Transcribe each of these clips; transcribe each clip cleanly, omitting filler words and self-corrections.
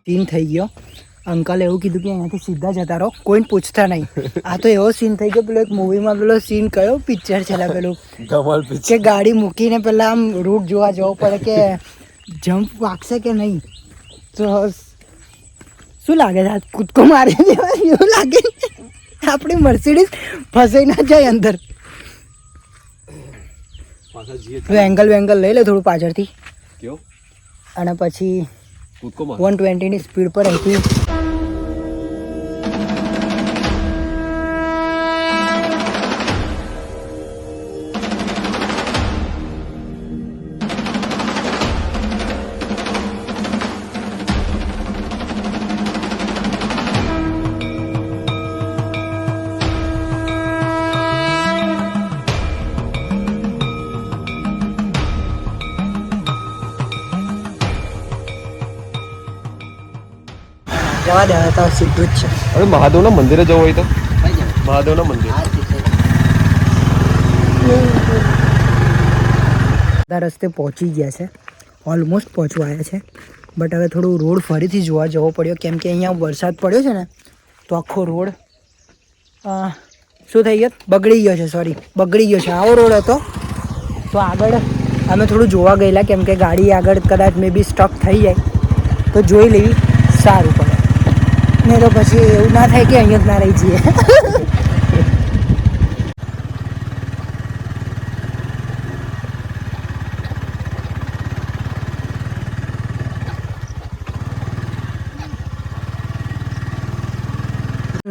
Scene થઈ ગયો. Uncle એવું કીધું કે અહીંયાથી સીધા જતા રહો, કોઈને પૂછતા નહીં. આ તો એવો સીન થઈ ગયો. પેલો એક મૂવીમાં પેલો સીન કયો પિક્ચર છે પેલું કે ગાડી મૂકીને પેલા આમ રૂટ જોવા જવું પડે કે જમ્પ વાગશે કે નહીં. તો શું લાગે છે, કૂદકો મારી દેવાય એવું લાગે. આપણી મર્સિડીઝ ફસાઈ ના જાય અંદર. એંગલ વેંગલ લઈ લે થોડું પાછળથી અને પછી 120 ની સ્પીડ પર હતી. જવા દે તો સીધું જ છે. અરે મહાદેવના મંદિરે જવું હોય તો મહાદેવના મંદિર બધા રસ્તે પહોંચી ગયા છે, ઓલમોસ્ટ પહોંચવા આવ્યા છે. બટ હવે થોડું રોડ ફરીથી જોવા જવો પડ્યો કેમ કે અહીંયા વરસાદ પડ્યો છે ને તો આખો રોડ શું થઈ ગયો, બગડી ગયો છે. સોરી, બગડી ગયો છે. આવો રોડ હતો તો આગળ અમે થોડું જોવા ગયેલા કેમ કે ગાડી આગળ કદાચ મે બી સ્ટક થઈ જાય તો જોઈ લેવી સારું પડે. નહીં તો પછી એવું ના થાય કે અહીંયા જ ના રહી જઈએ.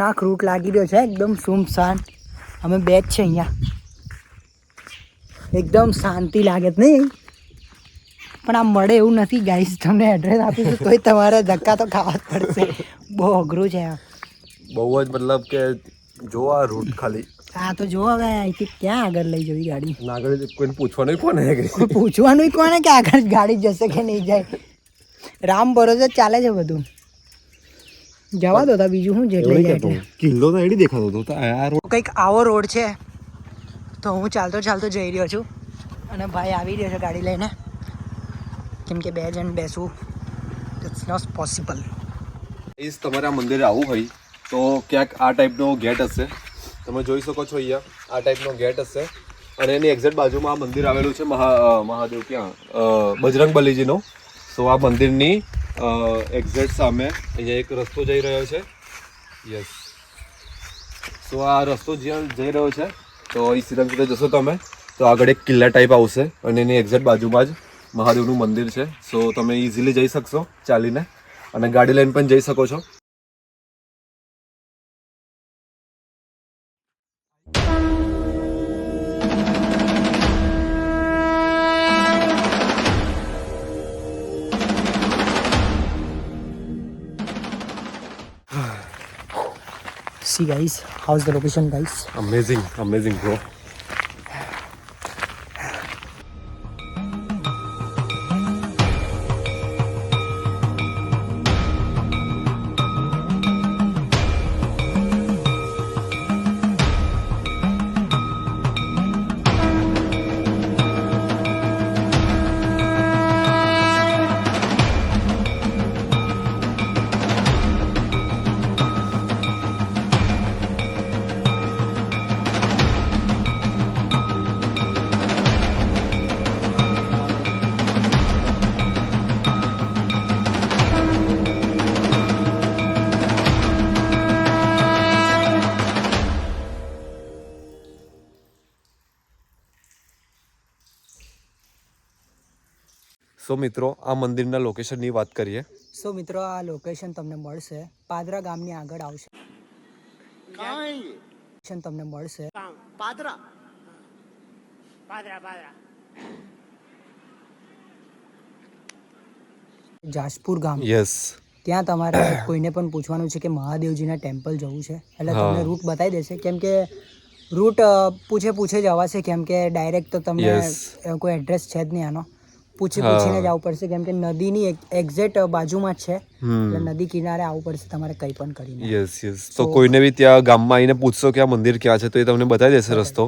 નાક રૂટ લાગી રહ્યો છે એકદમ સુમસાન. અમે બે જ છે અહીંયા, એકદમ શાંતિ લાગે જ નહીં. પણ આ મળે એવું નથી ગાઈસ. તમને એડ્રેસ આપીશું તોય તમારે ધક્કા તો ખાવા જ પડશે. બહુ અઘરું છે આ. બહુ જ મતલબ કે જો આ રૂટ ખાલી હા તો જો હવે અહીંથી ક્યાં આગળ લઈ જવી ગાડી. આગળ કોઈને પૂછવાનું કોને, પૂછવાનું કોને કે આગળ ગાડી જશે કે નહીં જાય. રામ ભરોસે ચાલે છે બધું. જવા દો બીજું શું જેટલે કિલ્લો તો એડી દેખાતો હતો. આ રોડ કંઈક આવો રોડ છે તો હું ચાલતો ચાલતો જઈ રહ્યો છું અને ભાઈ આવી રહ્યો છે ગાડી લઈને કેમ કે 2 જણ બેસવું ઇટ્સ નોટ પોસિબલ. ઇસ તમારે આ મંદિરે આવવું હોય તો ક્યાંક આ ટાઈપનો ગેટ હશે. તમે જોઈ શકો છો અહીંયા આ ટાઈપનો ગેટ હશે અને એની એક્ઝેક્ટ બાજુમાં આ મંદિર આવેલું છે. મહાદેવ ક્યાં બજરંગબલીજીનો. સો આ મંદિરની એક્ઝેક્ટ સામે અહીંયા એક રસ્તો જઈ રહ્યો છે. યસ, સો આ રસ્તો જ્યાં જઈ રહ્યો છે તો એ સીધા સીધા જશો તમે તો આગળ એક કિલ્લા ટાઈપ આવશે અને એની એક્ઝેક્ટ બાજુમાં જ મહાદેવનું મંદિર છે. સો તમે ઇઝીલી જઈ શકશો ચાલીને અને ગાડી લઈને પણ જઈ શકો છો. See guys, how's the location guys? Amazing bro. સો મિત્રો આ મંદિરના લોકેશનની વાત કરીએ. સો મિત્રો આ લોકેશન તમને મળશે પાદરા ગામની આગળ આવશે. તમને મળશે પાદરા જાસપુર ગામ. યસ, ત્યાં તમારે કોઈને પણ પૂછવાનું છે કે મહાદેવજીના ટેમ્પલ જવું છે એટલે તમને રૂટ બતાવી દેશે કેમ કે રૂટ પૂછે જવાશે કેમ કે ડાયરેક્ટ તો તમને કોઈ એડ્રેસ છે જ નહીં. આનો પૂછીને જ આવવું પડશે કેમ કે નદીની એક્ઝેક્ટ બાજુમાં જ છે એટલે નદી કિનારે આવવું પડશે તમારે કંઈ પણ કરીને. યસ, તો કોઈને બી ત્યાં ગામમાં આવીને પૂછશો કે આ મંદિર ક્યાં છે તો એ તમને બતાવી દેશે રસ્તો.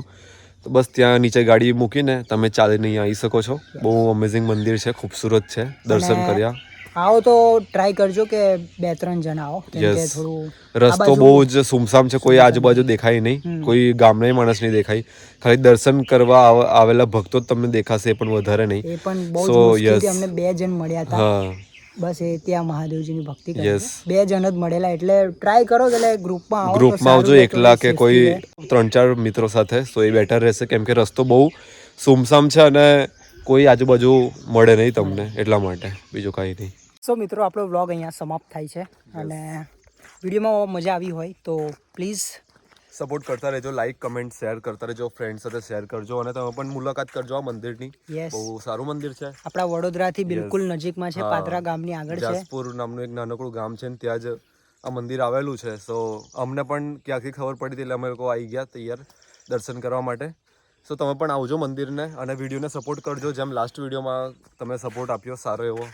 તો બસ ત્યાં નીચે ગાડી મૂકીને તમે ચાલીને અહીંયા આવી શકો છો. બહુ અમેઝિંગ મંદિર છે, ખૂબસૂરત છે, દર્શન કર્યા. આવો તો ટ્રાય કરજો કે 2-3 જણ આવો કેમ કે Yes. થોડું રસ્તો બહુ જ સુમસામ છે, કોઈ આજુબાજુ દેખાય નહીં, કોઈ ગામના માણસ નહીં દેખાય, ખાલી દર્શન કરવા આવેલા ભક્તો જ તમને દેખાશે, એ પણ વધારે નહીં. એ પણ બહુ જ So, મુશ્કેલથી yes. અમને 2 જણ મળ્યા હતા. હા બસ એ ત્યાં મહાદેવજીની ભક્તિ કરે Yes. છે. 2 જણ જ મળેલા એટલે ટ્રાય કરો એટલે ગ્રુપમાં આવો તો ગ્રુપમાં આવજો, સારું રહે, એકલા કે થોડી કોઈ safety રહે. 3-4 મિત્રો સાથે, તો એ બેટર રહેશે કેમ કે રસ્તો બહુ સુમસામ છે અને કોઈ આજુબાજુ મળે નહીં તમને, એટલા માટે, બીજું કાંઈ નહીં. સો મિત્રો આપણો વ્લોગ અહીંયા સમાપ્ત થાય છે અને વિડીયોમાં મજા આવી હોય તો પ્લીઝ સપોર્ટ કરતા રહેજો, લાઈક કમેન્ટ શેર કરતા રહેજો, ફ્રેન્ડ સાથે શેર કરજો અને તમે પણ મુલાકાત કરજો આ મંદિરની. યસ બહુ સારું મંદિર છે, આપણા વડોદરાથી બિલકુલ નજીકમાં છે, પાદરા ગામની આગળ છે. જાસપુર નામનું એક નાનકડું ગામ છે ને ત્યાં જ આ મંદિર આવેલું છે. સો અમને પણ ક્યાંકથી ખબર પડી હતી એટલે અમે લોકો આવી ગયા તૈયાર દર્શન કરવા માટે. સો તમે પણ આવજો મંદિરને અને વિડીયોને સપોર્ટ કરજો, જેમ લાસ્ટ વિડીયોમાં તમે સપોર્ટ આપ્યો સારો એવો.